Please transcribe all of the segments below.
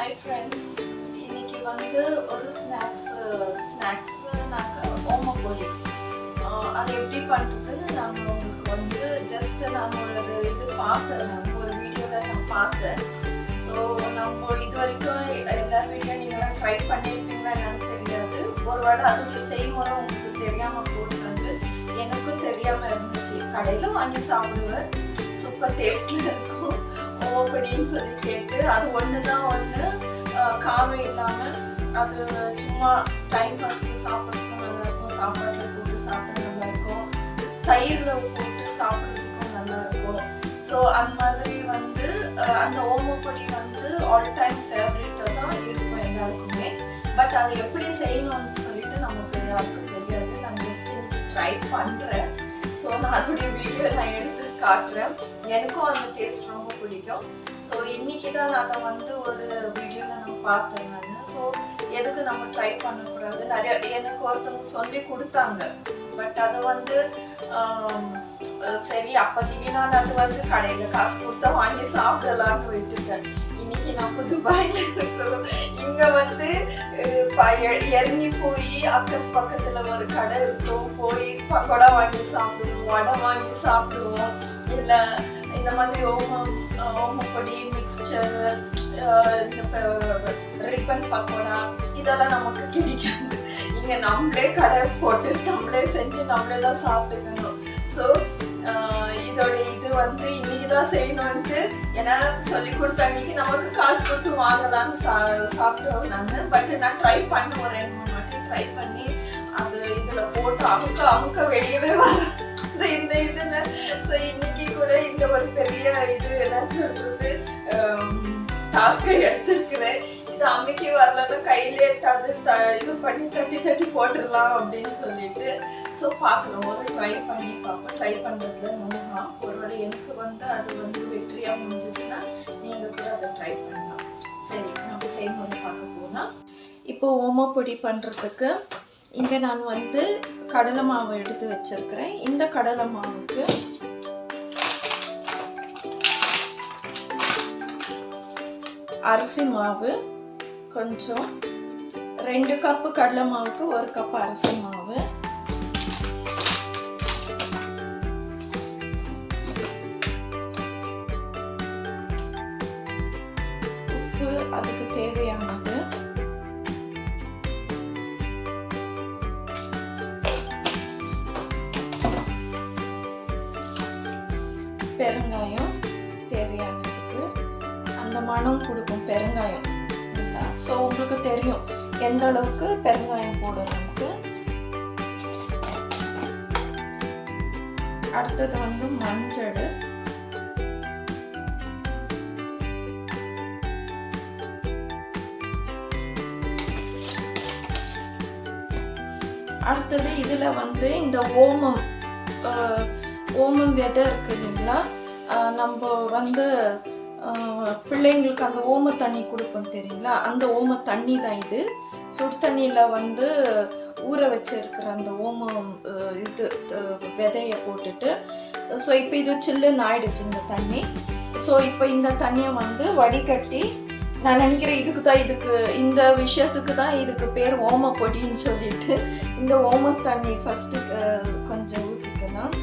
Hi friends, இன்னைக்கு வந்து ஒரு ஸ்நாக்ஸ் நாங்கள் ஓமப்பொடி அது எப்படி பண்ணுறதுன்னு நாங்கள் உங்களுக்கு வந்து ஜஸ்ட் நான் ஒரு இது பார்த்தேன், நான் ஒரு வீடியோவில் நான் பார்த்தேன். ஸோ நம்ம இது வரைக்கும் எல்லா வீடியோ நீங்களாம் ட்ரை பண்ணியிருப்பீங்களா என்னன்னு தெரியாது. ஒரு வேளை அதோடைய செய்முறை உங்களுக்கு தெரியாமல் போச்சுன்ட்டு எனக்கும் தெரியாமல் இருந்துச்சு. கடையில் வாங்கி சாப்பிடுவேன், சூப்பர் டேஸ்டில் இருக்கும் ஓமப்பொடின்னு சொல்லி கேட்டு அது ஒன்று காரம் இல்லாமல் அது சும்மா டைம் பாஸ்க்கு சாப்பிட்றதுக்கும் நல்லாயிருக்கும், சாப்பாட்டில் போட்டு சாப்பிட நல்லாயிருக்கும், தயிரில் போட்டு சாப்பிட்றதுக்கும் நல்லாயிருக்கும். ஸோ அந்த மாதிரி வந்து அந்த ஓமப்பொடி வந்து ஆல் டைம் ஃபேவரட்டாக தான் இருக்கும் எல்லாருக்குமே. பட் அதை எப்படி செய்யணும்னு சொல்லிட்டு நமக்கு யாருக்கும் தெரியாது. நான் ஜஸ்ட் ட்ரை பண்ணுறேன். ஸோ நான் அதோடைய வீடியோ நான் எடுத்து காட்டுறேன். எனக்கும் அந்த டேஸ்ட் ரொம்ப பிடிக்கும். ஸோ இன்றைக்கி தான் அதை வந்து ஒரு வீடியோவில் நான் பார்த்தேன் நான். ஸோ எதுக்கு நம்ம ட்ரை பண்ணக்கூடாது, நிறைய எனக்கு ஒருத்தவங்க சொல்லி கொடுத்தாங்க. பட் அதை வந்து சரி அப்போதைக்கு நான் அது வந்து கடையில் காசு கொடுத்தா வாங்கி சாப்பிடலான்னு விட்டுட்டேன். இன்னைக்கு நம்ம துபாயில் இருக்கிறோம். இங்கே வந்து இறங்கி போய் பக்கத்தில் ஒரு கடை இருக்கும், போய் பக்கோடா வாங்கி சாப்பிடுவோம், வடை வாங்கி சாப்பிடுவோம், இல்லை இந்த மாதிரி ஓமப்பொடி மிக்சர், இந்த ரிப்பன் பக்கோடா இதெல்லாம் நமக்கு கிடைக்காது. இங்கே நம்மளே கடை போட்டு நம்மளே செஞ்சு நம்மளே தான் சாப்பிட்டுக்கணும். ஸோ இதோட இது வந்து இன்னைக்கு தான் செய்யணும்ட்டு ஏன்னா சொல்லி கொடுத்த அன்னைக்கு நமக்கு காசு கொடுத்து வாங்கலாம்னு சாப்பிடுவோம் நாங்கள். பட் நான் ட்ரை பண்ண ஒரு 2-3 வாட்டி ட்ரை பண்ணி அது இதில் போட்டு அமுக்க வெளியவே வர இந்த இதுல. ஸோ இன்னைக்கு கூட இந்த ஒரு பெரிய இது என்ன சொல்றது டாஸ்கை எடுத்துருக்கிறேன். இது அமைக்கி வரலன்னா கையிலே இது பண்ணி தட்டி போட்டுடலாம் அப்படின்னு சொல்லிட்டு. ஸோ பார்க்கலாம், ஒரு ட்ரை பண்ணி பார்ப்போம். ட்ரை பண்ணுறதுல நோலாம். ஒருவேளை எனக்கு வந்து அது வந்து வெற்றியாக முடிஞ்சிச்சுன்னா நீங்கள் கூட அதை ட்ரை பண்ணலாம். சரி, நம்ம செய்முறை பார்க்க போனால் இப்போ ஓமப்பொடி பண்ணுறதுக்கு இங்கே நான் வந்து கடலை மாவு எடுத்து வச்சிருக்கிறேன். இந்த கடலை மாவுக்கு அரிசி மாவு கொஞ்சம், 2 கப்பு கடலை மாவுக்கு 1 கப் அரிசி மாவு, உப்பு அதுக்கு தேவையானது, பெருங்காயம் தேவையானதுக்கு, அந்த மனம் கொடுக்கும் பெருங்காயம். ஸோ உங்களுக்கு தெரியும் எந்த அளவுக்கு பெருங்காயம் போடுறதுக்கு. அடுத்தது வந்து மஞ்சள், அடுத்தது இதில் வந்து இந்த ஓமம் விதை இருக்கு இல்லைங்களா, நம்ம வந்து பிள்ளைங்களுக்கு அந்த ஓம தண்ணி கொடுப்போம் தெரியுங்களா, அந்த ஓம தண்ணி தான் இது. சுடு தண்ணியில் வந்து ஊற வச்சிருக்கிற அந்த ஓமம் இது விதையை போட்டுட்டு, ஸோ இப்போ இது சில்லுன்னு ஆயிடுச்சு இந்த தண்ணி. ஸோ இப்போ இந்த தண்ணியை வந்து வடிகட்டி, நான் நினைக்கிறேன் இதுக்கு இந்த விஷயத்துக்கு தான் இதுக்கு பேர் ஓமப்பொடின்னு சொல்லிட்டு இந்த ஓம தண்ணி ஃபஸ்ட்டு கொஞ்சம் ஊற்றிக்கலாம்.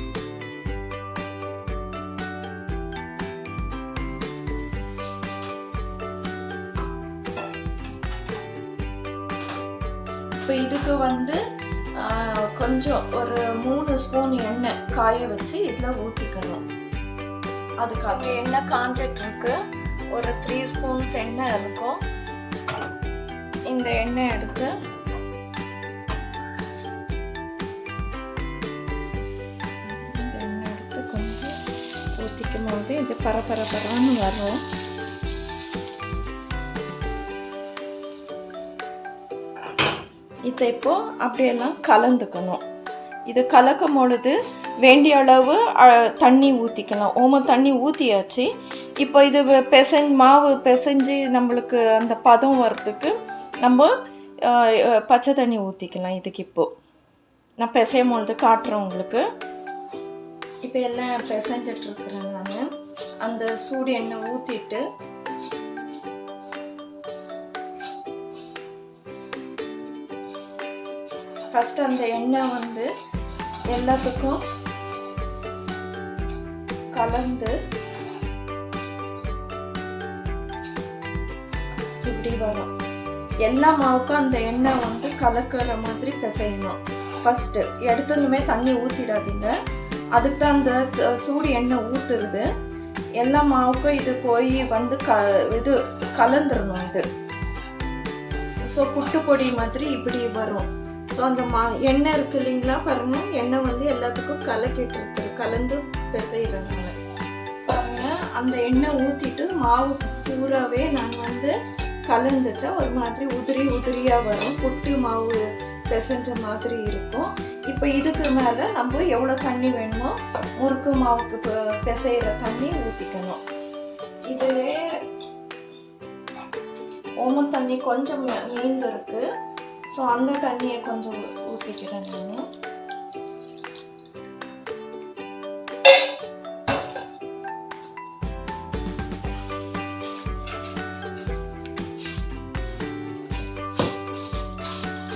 இப்போ இதுக்கு வந்து கொஞ்சம் ஒரு 3 ஸ்பூன் எண்ணெய் காய வச்சு இதில் ஊற்றிக்கணும். அதுக்காக எண்ணெய் காஞ்சிட்ருக்கு. ஒரு 3 ஸ்பூன்ஸ் எண்ணெய் இருக்கும். இந்த எண்ணெய் எடுத்து கொஞ்சம் ஊற்றிக்கும் போது இது பரபரன்னு வரும். இதை இப்போ அப்படியெல்லாம் கலந்துக்கணும். இது கலக்கும் பொழுது வேண்டிய அளவு தண்ணி ஊற்றிக்கலாம். ஓம தண்ணி ஊற்றியாச்சு. இப்போ இது மாவு பிசைஞ்சு நம்மளுக்கு அந்த பதம் வர்றதுக்கு நம்ம பச்சை தண்ணி ஊற்றிக்கலாம். இதுக்கு இப்போது நான் பிசையும் பொழுது காட்டுறேன் உங்களுக்கு. இப்போ எல்லாம் பிசைஞ்சிட்ருக்குறேன் நான். அந்த சூடு எண்ணெய் ஊற்றிட்டு ஃபஸ்ட் அந்த எண்ணெய் வந்து எல்லாத்துக்கும் கலந்து இப்படி வரும். எல்லா மாவுக்கும் அந்த எண்ணெய் வந்து கலக்கிற மாதிரி பிசையணும். ஃபஸ்ட்டு எடுத்ததுமே தண்ணி ஊற்றிடாதீங்க, அதுக்கு தான் அந்த சூடு எண்ணெய் ஊற்றுறது. எல்லா மாவுக்கும் இது போய் வந்து இது கலந்துடணும் இது. ஸோ புட்டு பொடி மாதிரி இப்படி வரும். ஸோ அந்த எண்ணெய் இருக்குது இல்லைங்களா, பாருங்க எண்ணெய் வந்து எல்லாத்துக்கும் கலக்கிட்டு இருக்குது, கலந்து பிசைகிறதுனால. பாருங்க அந்த எண்ணெய் ஊற்றிட்டு மாவு பூராவே நான் வந்து கலந்துட்டு ஒரு மாதிரி உதிரி உதிரியாக வரும், புட்டு மாவு பிசைஞ்ச மாதிரி இருக்கும். இப்போ இதுக்கு மேலே நம்ம எவ்வளோ தண்ணி வேணுமோ முறுக்கு மாவுக்கு பிசைகிற தண்ணி ஊற்றிக்கணும். இதிலே ஓமம் தண்ணி கொஞ்சம் மீந்து இருக்கு. ஸோ அந்த தண்ணியை கொஞ்சம் ஊற்றிக்கிறேன் நான்.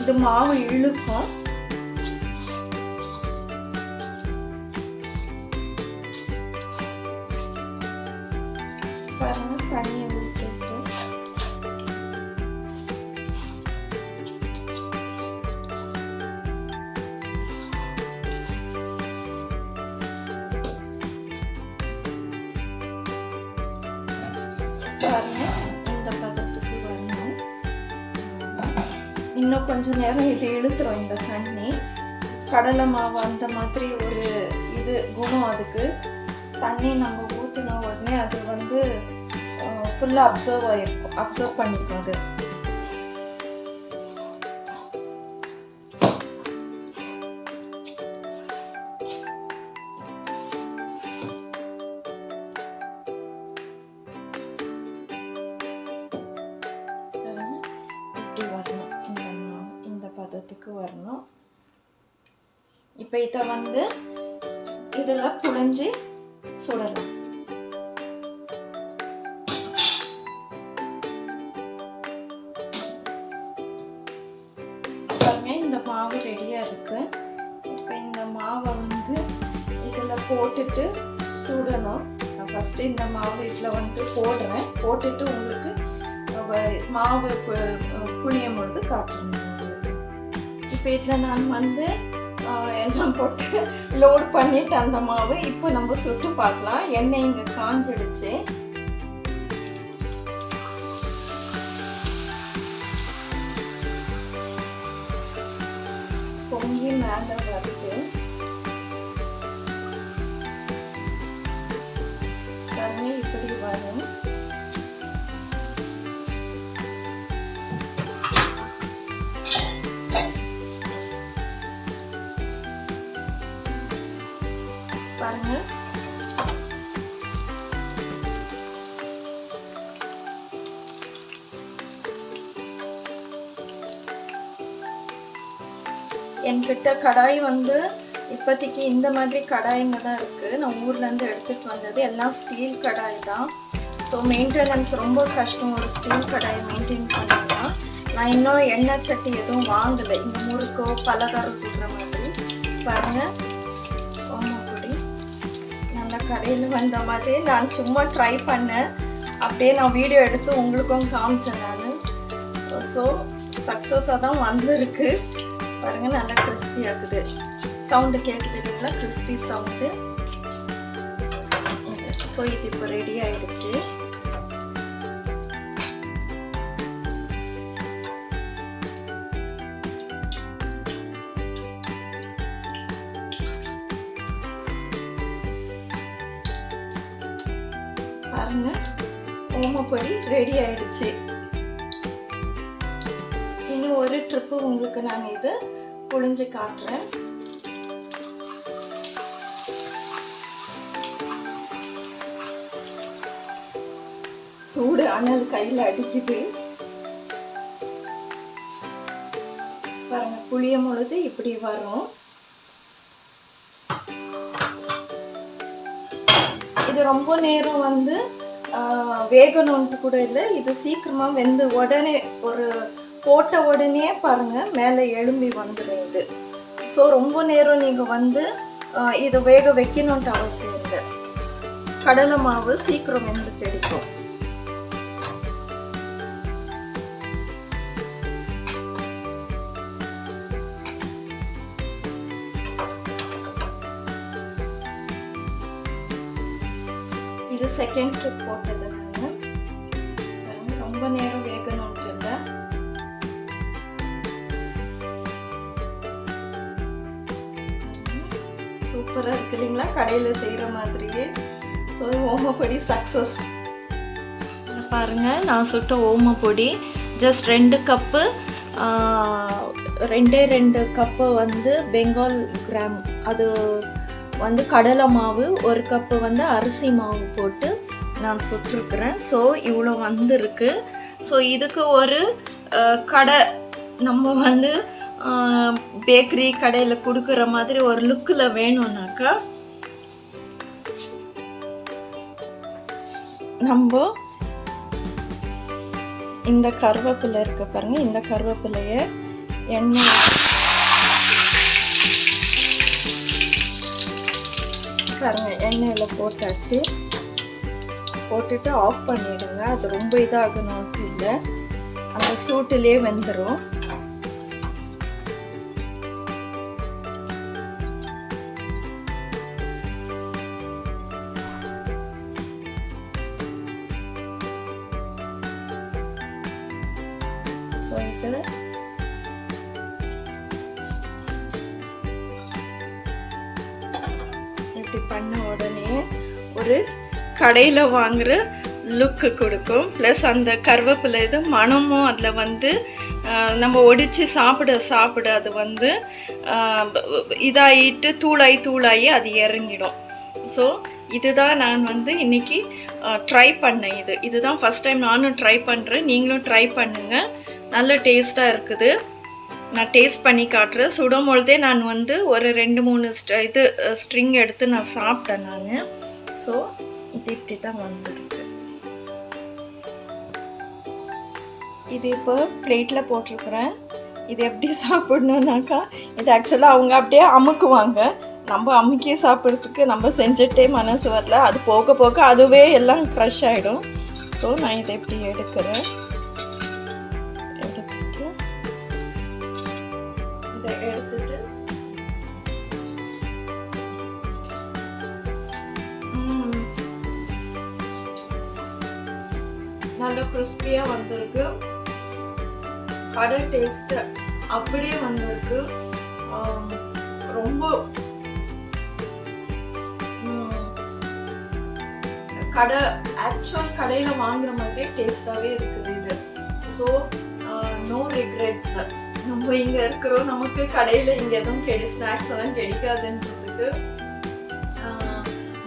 இது மாவு இழுக்கும். பாருங்க தண்ணியை ஊற்றிட்டு பாருங்க இந்த பதத்துக்கு வரணும். இன்னும் கொஞ்சம் நேரம் இது இழுத்துரும் இந்த தண்ணி. கடலை மாவு அந்த மாதிரி ஒரு இது குணம் அதுக்கு. தண்ணி நம்ம ஊற்றின உடனே அது வந்து ஃபுல்லாக அப்சர்வ் பண்ணிக்கும் அது. இப்படி வரணும், இந்த பதத்துக்கு வரணும். இப்போ இதை வந்து இதில் புழிஞ்சு சுடலாம். பாருங்க இந்த மாவு ரெடியாக இருக்கு. இப்போ இந்த மாவை வந்து இதில் போட்டுட்டு சுடணும். நான் ஃபஸ்ட்டு இந்த மாவு இதில் வந்து போடுறேன், போட்டுட்டு உங்களுக்கு மாவு புளியும் பொழுது காட்டுறேன் உங்களுக்கு. இப்போ இதில் நான் வந்து எல்லாம் போட்டு லோட் பண்ணிட்டு அந்த மாவு இப்போ நம்ம சுட்டு பார்க்கலாம். எண்ணெய் இங்கே காஞ்சிடுச்சு. பொங்கி மேலே வருது. தண்ணி இப்படி வரும். பாருங்க என்கிட்ட கடாய் வந்து இப்போதைக்கு இந்த மாதிரி கடாய்ங்க தான் இருக்குது. நான் ஊர்லேருந்து எடுத்துகிட்டு வந்தது எல்லாம் ஸ்டீல் கடாய் தான். ஸோ மெயின்டெனன்ஸ் ரொம்ப கஷ்டம் ஒரு ஸ்டீல் கடாயை மெயின்டைன் பண்ணலாம். நான் இன்னும் எண்ணெய் சட்டி எதுவும் வாங்கலை இந்த முறுக்கோ பலகாரம் சுடுற மாதிரி. பாருங்கள் ஓமப்பொடி நல்லா கடையில் வந்த மாதிரி நான் சும்மா ட்ரை பண்ணேன். அப்படியே நான் வீடியோ எடுத்து உங்களுக்கும் காமிச்சேன் நான். ஸோ சக்ஸஸாக தான் வந்திருக்கு. பாருங்கள் நல்லா கிறிஸ்பி ஆகுது. சவுண்டு கேட்குது இல்லைங்களா, கிறிஸ்பி சவுண்டு. ஸோ இது இப்போ ரெடி ஆயிடுச்சு. பாருங்க ஓமப்பொடி ரெடி ஆயிடுச்சு. இன்னும் ஒரு ட்ரிப்பு உங்களுக்கு நான் இது புழிஞ்சு காட்டுறேன். சூடு அனல் கையில் அடிக்குது. பாருங்க புளியும் பொழுது இப்படி வரும். இது ரொம்ப நேரம் வந்து வேகணும்னு கூட இல்லை. இது சீக்கிரமா வெந்து உடனே ஒரு போட்ட உடனே பாருங்கள் மேலே எழும்பி வந்துடும் இது. ஸோ ரொம்ப நேரம் நீங்கள் வந்து இதை வேக வைக்கணுன்ட்டு அவசியம் இல்லை. கடலை மாவு சீக்கிரம் வெந்து கிடைக்கும். இது செகண்ட் ட்ரிப் போட்டது நான். ரொம்ப நேரம் வேகணும்ட்டு இல்லை. சூப்பராக இருக்கு இல்லைங்களா, கடையில் செய்கிற மாதிரியே. So omapodi success. பாருங்கள், நான் சுட்ட ஓமப்பொடி ஜஸ்ட் 2 கப்பு, 2 கப்பு வந்து பெங்கால் கிராம், அது வந்து கடலை மாவு, 1 கப்பு வந்து அரிசி மாவு போட்டு நான் சுட்டிருக்கிறேன். ஸோ இவ்வளோ வந்துருக்கு. ஸோ இதுக்கு ஒரு கடை நம்ம வந்து பேக்கரி கடையில் கொடுக்குற மாதிரி ஒரு லுக்கில் வேணும்னாக்கா நம்ம இந்த கருவேப்பிலை இருக்க பாருங்க, இந்த கருவேப்பிலையை எண்ணெய் பாருங்க எண்ணெயில் போட்டாச்சு. போட்டுட்டு ஆஃப் பண்ணிடுங்க. அது ரொம்ப இதாகணும் இல்லை, அந்த சூட்டிலே வெந்துடும். ஸோ இது இப்படி பண்ண உடனே ஒரு கடையில் வாங்குகிற லுக்கு கொடுக்கும். ப்ளஸ் அந்த கருவேப்பிலை இது மணமும் அதில் வந்து நம்ம ஒடிச்சு சாப்பிட அது வந்து இதாகிட்டு தூளாகி அது இறங்கிடும். ஸோ இதுதான் நான் வந்து இன்றைக்கி ட்ரை பண்ணேன். இதுதான் ஃபஸ்ட் டைம் நானும் ட்ரை பண்ணுறேன். நீங்களும் ட்ரை பண்ணுங்கள், நல்ல டேஸ்ட்டாக இருக்குது. நான் டேஸ்ட் பண்ணி காட்டுறேன். சுடும்பொழுதே நான் வந்து ஒரு 2-3 ஸ்ட்ரிங் எடுத்து நான் சாப்பிட்டேன் நான். ஸோ இது இப்படி தான் வந்துருக்கு. இது இப்போ பிளேட்டில் போட்டிருக்கிறேன். இது எப்படி சாப்பிடணுன்னாக்கா, இது ஆக்சுவலாக அவங்க அப்படியே அமுக்குவாங்க. நம்ம அமுக்கி சாப்பிட்றதுக்கு நம்ம செஞ்சுட்டே மனசு வரல. அது போக போக அதுவே எல்லாம் க்ரஷ் ஆகிடும். ஸோ நான் இதை எப்படி எடுக்கிறேன். எடுத்துட்டு நல்ல கிறிஸ்பியாக வந்திருக்கு. கடை டேஸ்ட்டு அப்படியே வந்திருக்கு. ரொம்ப ஆக்சுவல் கடையில் வாங்குற மாதிரியே டேஸ்டாகவே இருக்குது இது. So no regrets. நம்ம இங்கே இருக்கிறோம், நமக்கு கடையில் இங்கே எதுவும் ஸ்நாக்ஸ் எல்லாம் கிடைக்காதுன்றதுக்கு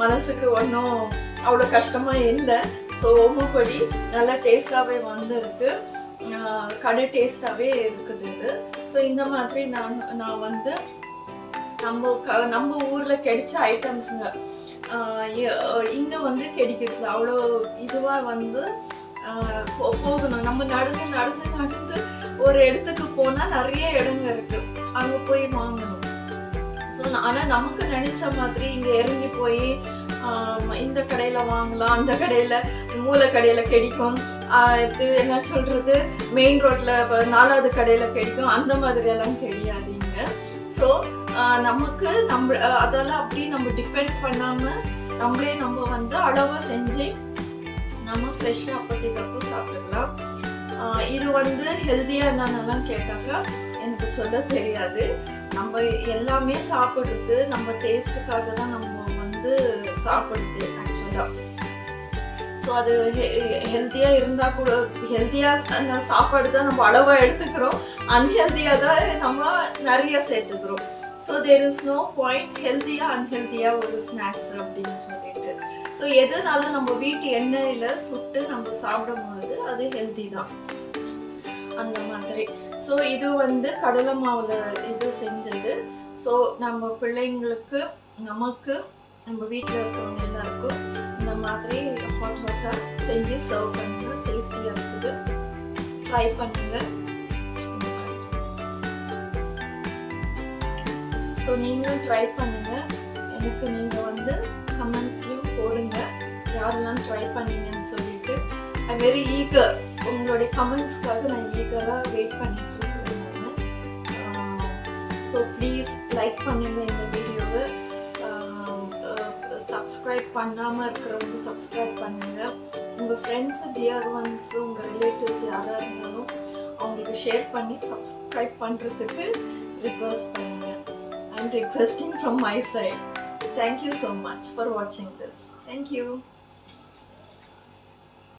மனசுக்கு ஒன்றும் அவ்வளோ கஷ்டமாக இல்லை. ஸோ ஓமப்பொடி நல்லா டேஸ்டாகவே வந்துருக்கு, கடை டேஸ்டாகவே இருக்குது இது. ஸோ இந்த மாதிரி நான் வந்து நம்ம ஊரில் கிடைச்ச ஐட்டம்ஸுங்க இங்கே வந்து கிடைக்கிறது அவ்வளோ இதுவாக வந்து போகணும். நம்ம நடந்து ஒரு இடத்துக்கு போனால் நிறைய இடங்க இருக்கு, அங்கே போய் வாங்கணும். ஸோ ஆனால் நமக்கு நினைச்ச மாதிரி இங்கே இறங்கி போய் இந்த கடையில் வாங்கலாம், அந்த கடையில் மூளை கடையில் கிடைக்கும், இது என்ன சொல்கிறது மெயின் ரோட்டில் 4வது கடையில் கிடைக்கும், அந்த மாதிரி எல்லாம் கிடையாது இங்கே. ஸோ நமக்கு அதெல்லாம் அப்படி நம்ம டிபெண்ட் பண்ணாமல் நம்ம வந்து அளவாக செஞ்சு நம்ம ஃப்ரெஷ்ஷாக அப்போ சாப்பிட்டுக்கலாம். இது வந்து ஹெல்த்தியாக என்னென்னலாம் கேட்டாக்கா எனக்கு சொல்ல தெரியாது. நம்ம எல்லாமே சாப்பிட்றது நம்ம டேஸ்ட்டுக்காக தான் நம்ம வந்து சாப்பிடுது ஆக்சுவலாக. ஸோ அது ஹெல்த்தியாக இருந்தால் கூட ஹெல்த்தியாக சாப்பாடு தான் நம்ம அளவாக எடுத்துக்கிறோம், அன்ஹெல்த்தியாக தான் நம்ம நிறைய சேர்த்துக்கிறோம். So there is no point ஹெல்த்தியாக அன்ஹெல்த்தியாக ஒரு ஸ்நாக்ஸ் அப்படின்னு சொல்லிட்டு. ஸோ எதுனாலும் நம்ம வீட்டு எண்ணெயில் சுட்டு நம்ம சாப்பிடும்பொழுது அது ஹெல்த்தி தான் அந்த மாதிரி. ஸோ இது வந்து கடலை மாவில் இது செஞ்சது. ஸோ நம்ம பிள்ளைங்களுக்கு நமக்கு நம்ம வீட்டில் இருக்கிறவங்க எல்லாருக்கும் இந்த மாதிரி ஹாட்டாக செஞ்சு சர்வ் பண்ணுங்க. டேஸ்டியாக இருக்குது, ட்ரை பண்ணுங்கள். ஸோ நீங்களும் ட்ரை பண்ணுங்கள். எனக்கு நீங்கள் வந்து கமெண்ட்ஸ்லையும் போடுங்க யாரெல்லாம் ட்ரை பண்ணீங்கன்னு சொல்லிட்டு. ஐ வெரி ஈகர், உங்களுடைய கமெண்ட்ஸ்க்காக நான் ஈகராக வெயிட் பண்ணிட்டு இருக்கிறேன் நான். ஸோ ப்ளீஸ் லைக் பண்ணுங்கள் இந்த வீடியோவை. சப்ஸ்கிரைப் பண்ணாமல் இருக்கிறவங்க சப்ஸ்கிரைப் பண்ணுங்கள். உங்கள் ஃப்ரெண்ட்ஸு, டியர் ஒன்ஸு, உங்கள் ரிலேட்டிவ்ஸ் யாராக இருந்தாலும் அவங்களுக்கு ஷேர் பண்ணி சப்ஸ்கிரைப் பண்ணுறதுக்கு ரிக்வெஸ்ட் பண்ணுங்கள். I am requesting from my side. Thank you so much for watching this. Thank you.